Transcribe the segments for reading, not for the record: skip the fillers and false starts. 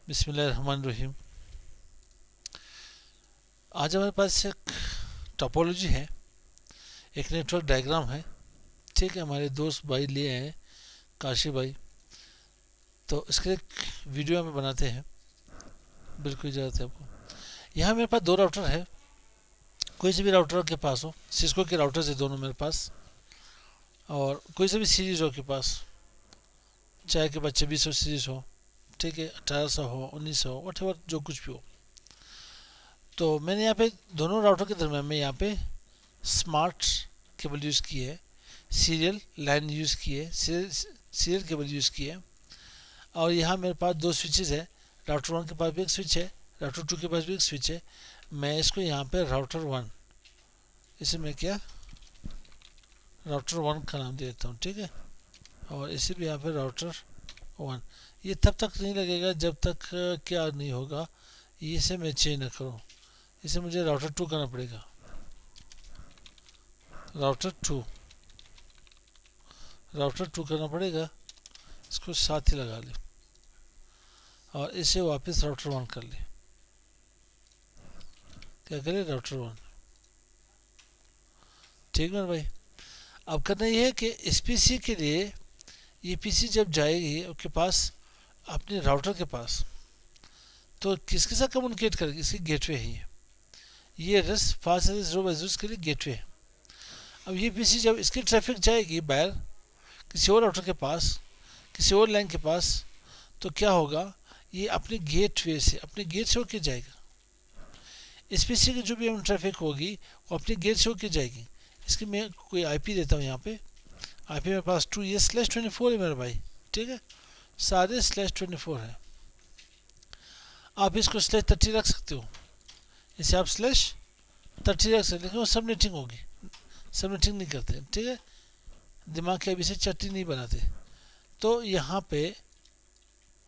बिस्मिल्लाहिर्रहमानिर्रहीम। आज हमारे पास एक टोपोलॉजी है, एक नेटवर्क डायग्राम है। ठीक है, हमारे दोस्त भाई लिए हैं, काशी भाई, तो इसके एक वीडियो में बनाते हैं। बिल्कुल इजाज़त है आपको। यहाँ मेरे पास दो राउटर है, कोई से भी राउटर के पास हो, सिस्को के राउटर है दोनों मेरे पास, और कोई से भी सीरीज हो के पास, चाहे के पास 2600 सीरीज हो, ठीक है, 1800 हो, 1900 हो, वट जो कुछ भी हो। तो मैंने यहाँ पे दोनों राउटर के दरम्यान में यहाँ पे स्मार्ट केबल यूज़ की है, सीरियल लाइन यूज़ की है, सीरियल केबल यूज़ की है। और यहाँ मेरे पास दो स्विचेस है, राउटर 1 के पास भी एक स्विच है, राउटर 2 के पास भी एक स्विच है। मैं इसको यहाँ पे राउटर 1, इसे मैं क्या राउटर 1 का नाम दे देता हूँ, ठीक है। और इसे भी यहाँ पे राउटर 1। ये तब तक नहीं लगेगा जब तक क्या नहीं होगा, इसे मैं चेंज न करूँ। इसे मुझे राउटर 2 करना पड़ेगा, राउटर 2 करना पड़ेगा। इसको साथ ही लगा ले और इसे वापस राउटर 1 कर ले। क्या करे, राउटर 1। ठीक है भाई। अब करना ये है कि इस पीसी के लिए, ये पीसी जब जाएगी उसके पास, अपने राउटर के पास, तो किसके साथ कम्युनिकेट करेगी, इसकी गेटवे ही है। ये एड्रेस फास्ट एड्रेस 0/0 के लिए गेटवे है। अब ये पीसी जब इसकी ट्रैफिक जाएगी बाहर किसी और राउटर के पास, किसी और लाइन के पास, तो क्या होगा, ये अपने गेटवे से, अपने गेट से होके जाएगा। इस पीसी की जो भी हम ट्रैफिक होगी वो अपने गेट से होके जाएगी। इसकी मैं कोई आईपी देता हूँ। यहाँ पे आईपी मेरे पास 2, ये /24 है मेरे भाई, ठीक है, सारे /24 है। आप इसको /30 रख सकते हो, इसे आप /30 रख सकते, लेकिन वो सबनेटिंग होगी, सबनेटिंग नहीं करते, ठीक है, दिमाग के अभी से चट्टी नहीं बनाते। तो यहाँ पे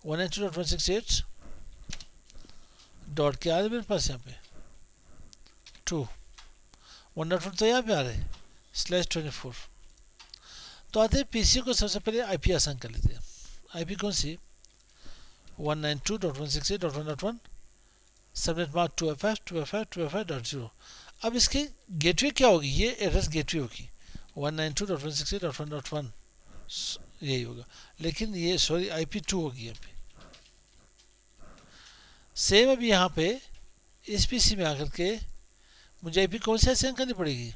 192.168 डॉट के आ रहे मेरे पास, यहाँ पे 2 1.1 तो यहाँ पे आ रहे /24। तो आते हैं पीसी को। सबसे पहले आईपी आसान कर लेते हैं। आईपी कौन सी, 192.168.1.1, सबनेट मार्क 2FF2FF2FF.0। अब इसकी गेटवे क्या होगी, ये एड्रेस गेटवे होगी 192.168.1.1, यही होगा। लेकिन ये सॉरी आईपी 2 होगी यहाँ पे। सेम अभी यहाँ पे इस पीसी में आकर के मुझे आईपी कौन सी असाइन करनी पड़ेगी,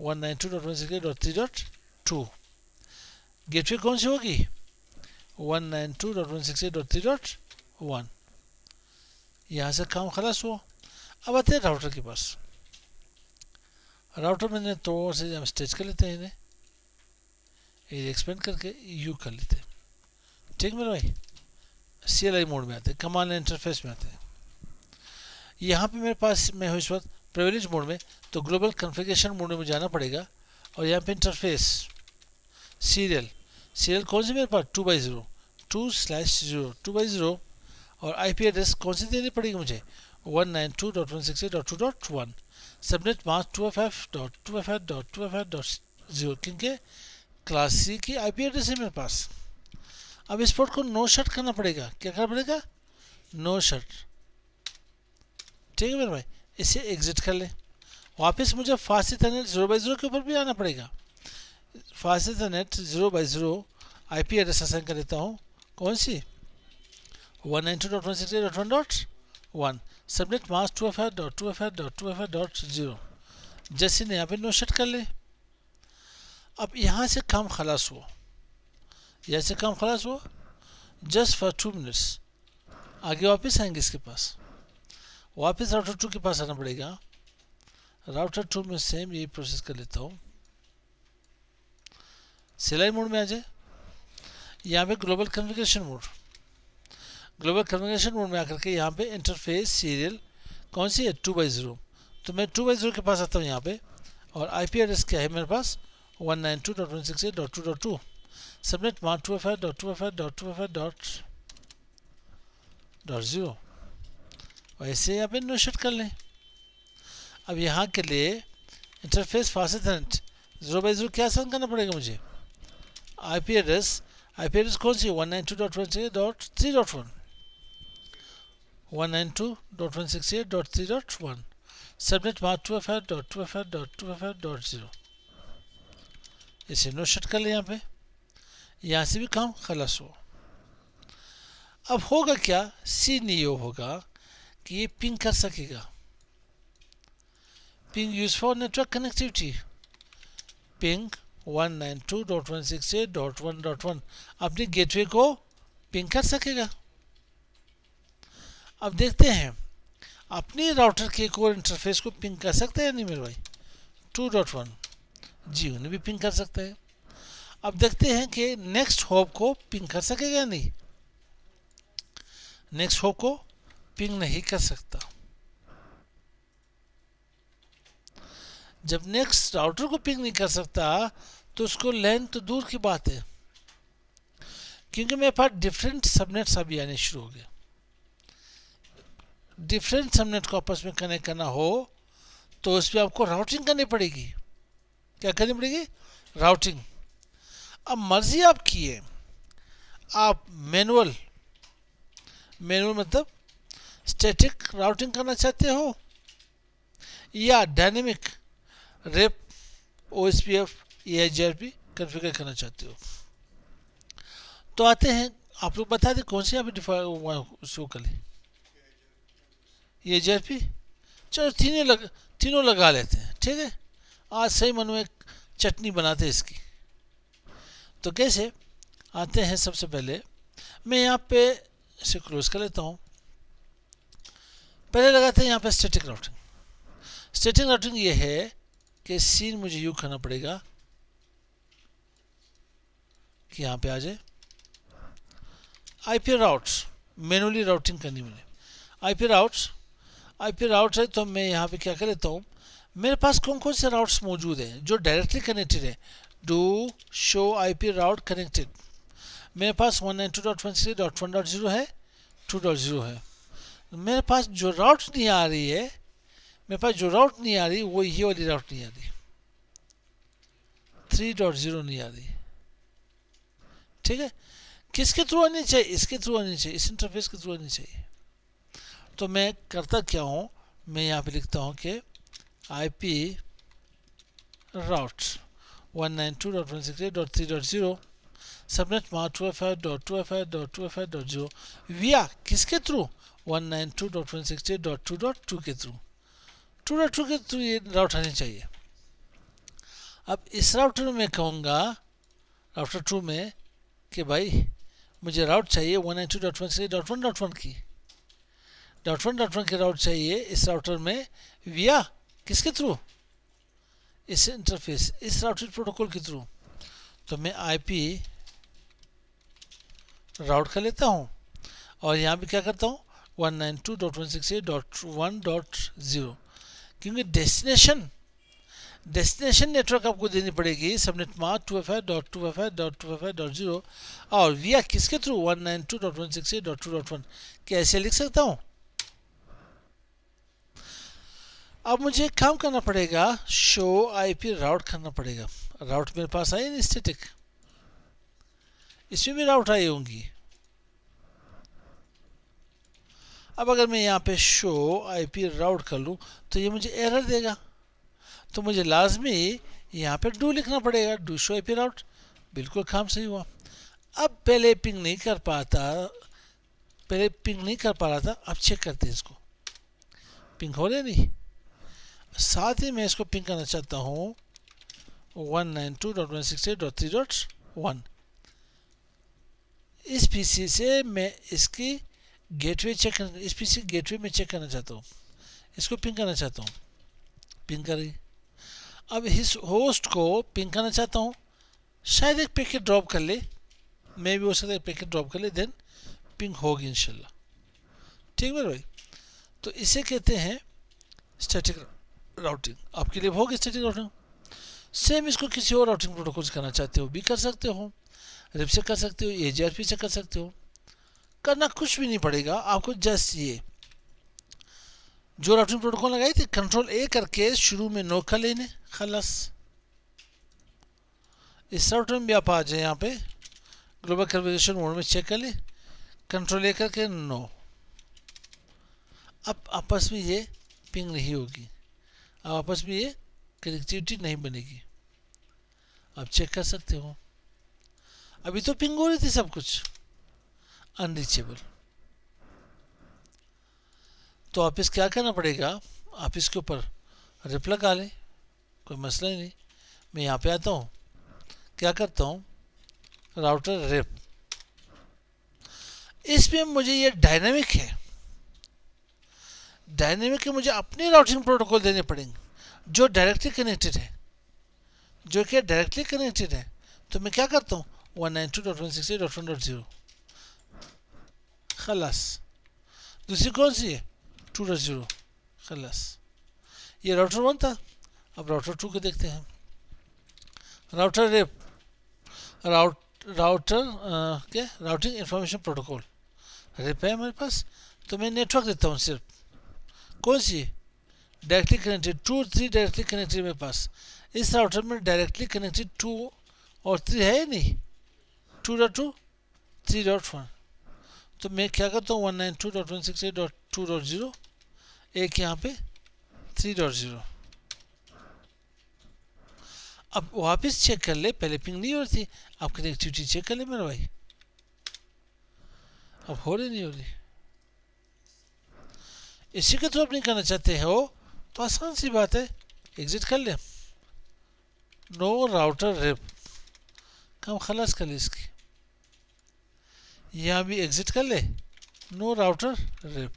192.168.3.2। गेटवे कौन सी होगी, 192.168.3.1। यहाँ से काम खलास हुआ। अब आते हैं राउटर के पास। राउटर मैंने थोड़ा से हम स्टेज कर लेते हैं, इन्हें एक्सपेंड करके यू कर लेते हैं। ठीक मेरे भाई, CLI मोड में आते हैं, कमांड इंटरफेस में आते हैं। यहाँ पे मेरे पास मैं हूँ इस वक्त प्रिविलेज मोड में, तो ग्लोबल कॉन्फ़िगरेशन मोड में मुझे जाना पड़ेगा। और यहाँ पे इंटरफेस सीरियल कौन सी मेरे पास 2/0 2/0 और आईपी एड्रेस कौन सी देनी पड़ेगी मुझे, 192.168.2.1, सबनेट मास्क 2FF.2FF.2FF.0, क्योंकि क्लास सी की आईपी एड्रेस है मेरे पास। अब इस पोर्ट को नो शट करना पड़ेगा। क्या करना पड़ेगा, नो शट। ठीक है मेरे भाई, इसे एग्जिट कर ले। वापस मुझे फास्ट इथरनेट 0/0 के ऊपर भी आना पड़ेगा। Fast Ethernet 0/0 IP address assign कर देता हूँ, कौन सी, 192.168.1.1, सबनेट मास्क 2FF.2FF.2FF.0। जैसे ने यहाँ पे नो शट कर ले। अब यहाँ से काम खलास हुआ, यहाँ से काम खलास हुआ। जस्ट फॉर 2 मिनट्स आगे वापस आएंगे इसके पास, वापस राउटर 2 के पास आना पड़ेगा। राउटर 2 में सेम यही प्रोसेस कर लेता हूँ। CLI मोड में आ जाए, यहाँ पे global configuration mode, global configuration mode में आकर के यहाँ पे इंटरफेस सीरियल कौन सी है 2/0, तो मैं 2/0 के पास आता हूँ यहाँ पे। और आईपी एड्रेस क्या है मेरे पास, 192.168.2.2, सबनेट मार्क 2FF.2FF.2FF.0। वैसे यहाँ पे नो शट कर लें। अब यहाँ के लिए इंटरफेस फास्ट इथरनेट 0/0 क्या आसान करना पड़ेगा मुझे, आईपी एड्रेस कौन सी, 192.168.3.1, 192.168.3.1 सबनेट वहाँ 2FR.2FR.2FR.0 इसे नो शट कर ले। यहाँ से भी काम खलास हो। अब होगा क्या, सीन ये होगा कि ये पिंग कर सकेगा। Ping use for network connectivity, ping 192.168.1.1 अपनी गेटवे को पिंग कर सकेगा। अब देखते हैं अपनी राउटर के कोर इंटरफेस को पिंग कर सकते हैं नहीं मेरे भाई। 2.1 जी उन्हें भी पिंग कर सकते हैं। अब देखते हैं कि नेक्स्ट हॉप को पिंग कर सकेगा नहीं। नेक्स्ट हॉप को पिंग नहीं कर सकता। जब नेक्स्ट राउटर को पिंग नहीं कर सकता तो उसको लैन तो दूर की बात है, क्योंकि मेरे पास डिफरेंट सबनेट्स अभी आने शुरू हो गए। डिफरेंट सबनेट को आपस में कनेक्ट करना हो तो उस पर आपको राउटिंग करनी पड़ेगी। क्या करनी पड़ेगी? राउटिंग। अब मर्जी आपकी है, आप मैनुअल मतलब स्टैटिक राउटिंग करना चाहते हो या dynamic rape OSPF EIGRP configure करना चाहते हो। तो आते हैं, आप लोग बता दें कौन सी यहाँ पे शो कर ले। EIGRP चलो तीनों लगा लेते हैं, ठीक है। आज सही मन में चटनी बनाते हैं इसकी। तो कैसे आते हैं, सबसे पहले मैं यहाँ पे इसे क्लोज कर लेता हूँ। पहले लगाते हैं यहाँ पे स्टैटिक राउटिंग। स्टैटिक राउटिंग ये है कि सीन मुझे यूँ करना पड़ेगा कि यहाँ पे आ जाए IP राउट्स, मैनुअली राउटिंग करनी मुझे। IP राउट्स है तो मैं यहाँ पे क्या कर लेता हूँ, मेरे पास कौन कौन से राउट्स मौजूद हैं जो डायरेक्टली कनेक्टेड है। Do show IP route connected. मेरे पास 192.168.1.0 है, 2.0 है। मेरे पास जो राउट नहीं आ रही है, वो ये वाली राउट नहीं आ रही, 3.0 नहीं आ रही, ठीक है। किसके थ्रू आनी चाहिए? इसके थ्रू आनी चाहिए, इस इंटरफेस के थ्रू आनी चाहिए। तो मैं करता क्या हूँ, मैं यहाँ पे लिखता हूँ कि IP राउट 192.168.3.0 सबनेट वहाँ 2FR.2FR.2FR.0 विया किसके थ्रू? 192.168.2.2 के थ्रू, 2.2 के थ्रू ये राउट आनी चाहिए। अब इस राउटर में मैं कहूँगा, राउटर 2 में, कि भाई मुझे राउट चाहिए 192.168.1.1 की, .1.1 की राउट चाहिए इस राउटर में विया किसके थ्रू? इस इंटरफेस, इस राउटिंग प्रोटोकॉल के थ्रू। तो मैं IP राउट कर लेता हूँ और यहाँ पे क्या करता हूँ 192.168.1.0, क्योंकि डेस्टिनेशन नेटवर्क आपको देनी पड़ेगी सबनेट मार्क 2FR.2FR.2FR.0 और विया किसके थ्रू? 192.168.2.1। कैसे लिख सकता हूँ? अब मुझे एक काम करना पड़ेगा, शो IP राउट करना पड़ेगा। राउट मेरे पास आई नहीं स्टैटिक, इसमें भी राउट आई होंगी। अब अगर मैं यहाँ पे शो IP राउट कर लूँ तो ये मुझे एरर देगा, तो मुझे लाजमी यहाँ पे डू लिखना पड़ेगा, डू शो IP राउट। बिल्कुल काम सही हुआ। अब पहले पिंग नहीं कर पा रहा था, अब चेक करते हैं इसको, पिंग हो रहा नहीं। साथ ही मैं इसको पिंग करना चाहता हूँ 192.168.3.1। इस पीसी से मैं इसकी गेटवे इस पीसी गेटवे में चेक करना चाहता हूँ, इसको पिंग करना चाहता हूँ, पिंग कर रही। अब इस होस्ट को पिंग करना चाहता हूँ, शायद एक पैकेट ड्रॉप कर ले, मैं भी हो सकता है एक पैकेट ड्रॉप कर ले, देन पिंग होगी इंशाल्लाह, ठीक है भाई। तो इसे कहते हैं स्टैटिक राउटिंग। आपके लिए होगी स्टैटिक राउटिंग। सेम इसको किसी और राउटिंग प्रोटोकॉल से करना चाहते हो भी कर सकते हो, रिप से कर सकते हो, EIGRP से कर सकते हो। करना कुछ भी नहीं पड़ेगा आपको, जस्ट ये जो राउटिंग प्रोटोकॉल लगाई थी Ctrl A करके शुरू में नो कर लेने, खलास। इस राउटर में भी आप आ जाए, यहाँ पे ग्लोबल कन्फिगरेशन मोड में चेक कर ले, Ctrl A करके नो, अब आपस में ये पिंग नहीं होगी, अब आपस में ये कनेक्टिविटी नहीं बनेगी। आप चेक कर सकते हो, अभी तो पिंग हो रही थी सब कुछ, अनरीचेबल। तो आप इस क्या करना पड़ेगा, आप इसके ऊपर रिप लगा लें, कोई मसला ही नहीं। मैं यहाँ पे आता हूँ, क्या करता हूँ, राउटर रिप, इसमें मुझे ये डायनेमिक है, डायनेमिक है, मुझे अपने राउटिंग प्रोटोकॉल देने पड़ेंगे जो डायरेक्टली कनेक्टेड है, जो कि डायरेक्टली कनेक्टेड है। तो मैं क्या करता हूँ, 192.168.1.0 खलास। दूसरी कौन सी है, 2.0 खलास। ये राउटर 1 था, अब राउटर 2 को देखते हैं। राउटर रिप, राउटर क्या, राउटिंग इंफॉर्मेशन प्रोटोकॉल रिप है हमारे पास। तो मैं नेटवर्क देता हूँ सिर्फ, कौन सी डायरेक्टली कनेक्टेड, 2 और 3 डायरेक्टली कनेक्टेड मेरे पास। इस राउटर में डायरेक्टली कनेक्टेड 2 और 3 है या नहीं, 2.2 3.1। तो मैं क्या करता हूँ, 192.168.2.0, एक यहाँ पे 3.0। अब वापस चेक कर ले, पहले पिंग नहीं हो रही थी, अब कनेक्टिविटी चेक कर ले मेरा भाई, अब हो रही नहीं हो रही। इसी के थ्रू अपनी करना चाहते हो तो आसान सी बात है, एग्जिट कर ले, नो राउटर रिप, काम खलास कर ले इसकी। यहाँ भी एग्जिट कर ले, नो राउटर रिप।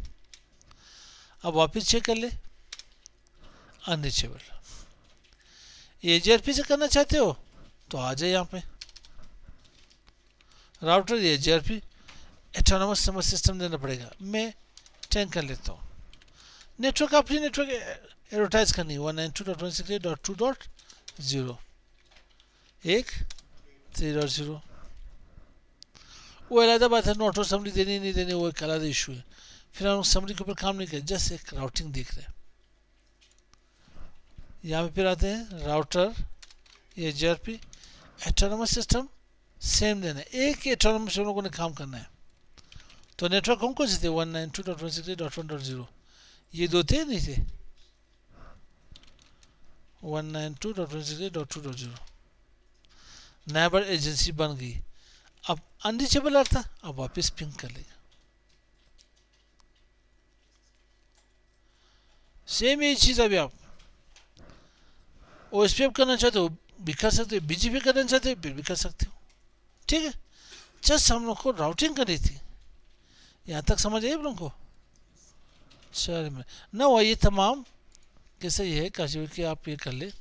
अब वापस चेक कर ले, अनरीचेबल। EIGRP से करना चाहते हो तो आ जाए यहाँ पे, router EIGRP autonomous number system देना पड़ेगा, मैं 10 कर लेता हूँ। नेटवर्क अपनी नेटवर्क एडवर्टाइज करनी है, 192.168.2.0, एक 3.0। वो अलग बात है, नोट और समरी देनी नहीं देनी वो एक अलग इशू है, फिर हम समरी के ऊपर काम नहीं करें, जस्ट एक राउटिंग देख रहे हैं। यहाँ पे फिर आते हैं router EIGRP autonomous system, same देना है, एक ही एटोनोमस हम लोगों ने काम करना है। तो नेटवर्क हम कौन से थे, 192.168.1.0, ये दो थे नहीं थे, 192.168.2.0। नेबर एजेंसी बन गई, अब अनरीचेबल आ था, अब वापस पिंग कर लेगा। सेम यही चीज़ अभी आप OSPF करना चाहते हो भी कर सकते हो, BGP करना चाहते हो फिर भी कर सकते हो, ठीक है। जस्ट हम लोग को राउटिंग करनी थी, यहाँ तक समझ आइए आप लोगों को। चलिए ना, वो ये तमाम कैसे ये है काशी कि आप ये कर ले,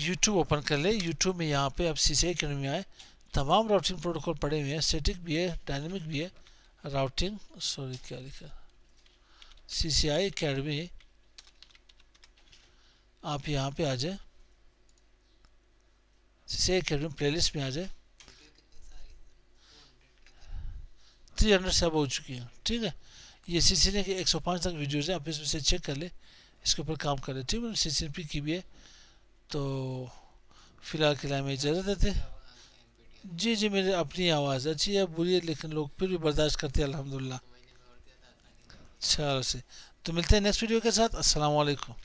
यूट्यूब ओपन कर ले, यूट्यूब में यहाँ पे आप CCIE Academy में आए, तमाम राउटिंग प्रोटोकॉल पड़े हुए हैं, स्टैटिक भी है, डायनेमिक भी है, राउटिंग सॉरी क्या लिखा, CCIE Academy। आप यहाँ पे आ जाए, CCIE Academy प्लेलिस्ट में आ जाए, 300 से अब हो चुकी है, ठीक है। ये CCNA के 105 तक वीडियोज़ हैं, आप इसमें से चेक कर ले, इसके ऊपर काम कर ले, ठीक है। CCNP की भी है। तो फिलहाल के लिए हमें इजाज़त देते हैं। जी जी, मेरी अपनी आवाज़ अच्छी है बुरी है, लेकिन लोग फिर भी बर्दाश्त करते हैं अल्हम्दुलिल्लाह। चलो से, तो मिलते हैं नेक्स्ट वीडियो के साथ। अस्सलाम वालेकुम।